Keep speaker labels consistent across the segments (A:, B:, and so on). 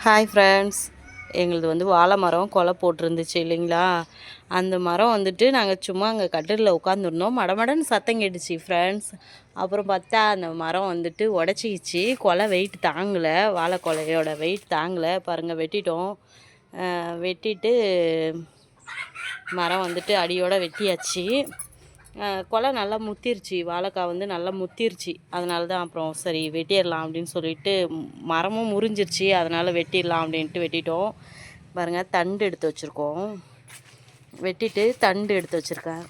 A: Hi friends, எங்களுது வந்து வாழை மரம் கொலை போட்டிருந்துச்சு இல்லைங்களா. அந்த மரம் வந்துட்டு நாங்கள் சும்மா அங்கே கட்டிலில் உட்காந்துருந்தோம். மடமடன்னு சத்தம் கேட்டுச்சு ஃப்ரெண்ட்ஸ். அப்புறம் பார்த்தா அந்த மரம் வந்துட்டு உடச்சிக்கிச்சு. கொலை வெயிட் தாங்கலை, வாழை கொலையோட வெயிட் தாங்கலை. பாருங்கள், வெட்டிட்டோம். வெட்டிட்டு மரம் வந்துட்டு அடியோடு வெட்டியாச்சு. கொலை நல்லா முத்திருச்சு, வாழைக்காய் வந்து நல்லா முத்திருச்சு. அதனால தான் அப்புறம் சரி வெட்டிடலாம் அப்படின்னு சொல்லிட்டு, மரமும் முறிஞ்சிருச்சு, அதனால் வெட்டிடலாம் அப்படின்ட்டு வெட்டிட்டோம். பாருங்கள், தண்டு எடுத்து வச்சுருக்கோம். வெட்டிட்டு தண்டு எடுத்து வச்சுருக்கேன்.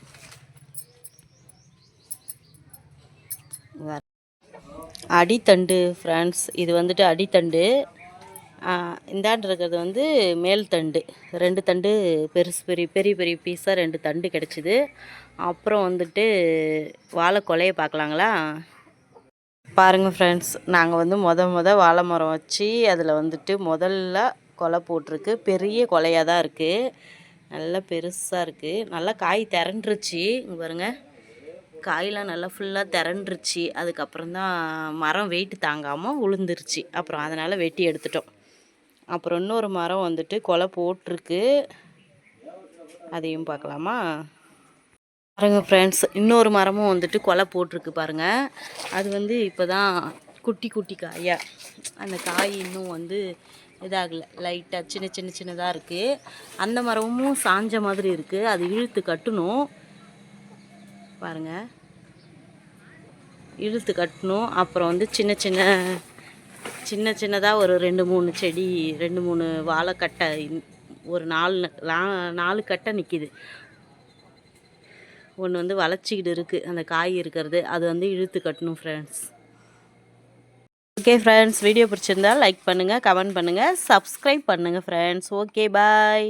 A: அடித்தண்டு ஃப்ரெண்ட்ஸ், இது வந்துட்டு அடித்தண்டு. இந்தாண்டு இருக்கிறது வந்து மேல் தண்டு. 2 தண்டு பெருசு பெரிய பெரிய பெரிய பீஸாக 2 தண்டு கிடச்சிது. அப்புறம் வந்துட்டு வாழை கொலையை பார்க்கலாங்களா. பாருங்கள் ஃப்ரெண்ட்ஸ், நாங்கள் வந்து வாழை மரம் வச்சு அதில் வந்துட்டு முதல்ல கொலை போட்டிருக்கு. பெரிய கொலையாக தான் இருக்குது, நல்லா பெருசாக இருக்குது. நல்லா காய் திரண்டுருச்சு. இங்கே பாருங்கள், காயெலாம் நல்லா ஃபுல்லாக திரண்டுருச்சு. அதுக்கப்புறம் தான் மரம் வெயிட் தாங்காமல் உளுந்துருச்சு. அப்புறம் அதனால் வெட்டி எடுத்துட்டோம். அப்புறம் இன்னொரு மரம் வந்துட்டு கொலை போட்டிருக்கு, அதையும் பார்க்கலாமா. பாருங்கள் ஃப்ரெண்ட்ஸ், இன்னொரு மரமும் வந்துட்டு கொலை போட்டிருக்கு பாருங்கள். அது வந்து இப்போ தான் குட்டி குட்டி காயாக, அந்த காய் இன்னும் வந்து இதாகலை, லைட்டாக சின்னதாக இருக்குது. அந்த மரமும் சாஞ்ச மாதிரி இருக்குது, அது இழுத்து கட்டணும். பாருங்கள், இழுத்து கட்டணும். அப்புறம் வந்து சின்னதாக ஒரு 2-3 செடி, 2-3 வாழைக்கட்டை, ஒரு 4 கட்டை நிற்கிது. ஒன்று வந்து வளைச்சிக்கிட்டு இருக்குது, அந்த காய் இருக்கிறது, அது வந்து இழுத்து கட்டணும் ஃப்ரெண்ட்ஸ். ஓகே ஃப்ரெண்ட்ஸ், வீடியோ பிடிச்சிருந்தால் லைக் பண்ணுங்கள், கமெண்ட் பண்ணுங்கள், சப்ஸ்கிரைப் பண்ணுங்கள் ஃப்ரெண்ட்ஸ். ஓகே, பாய்.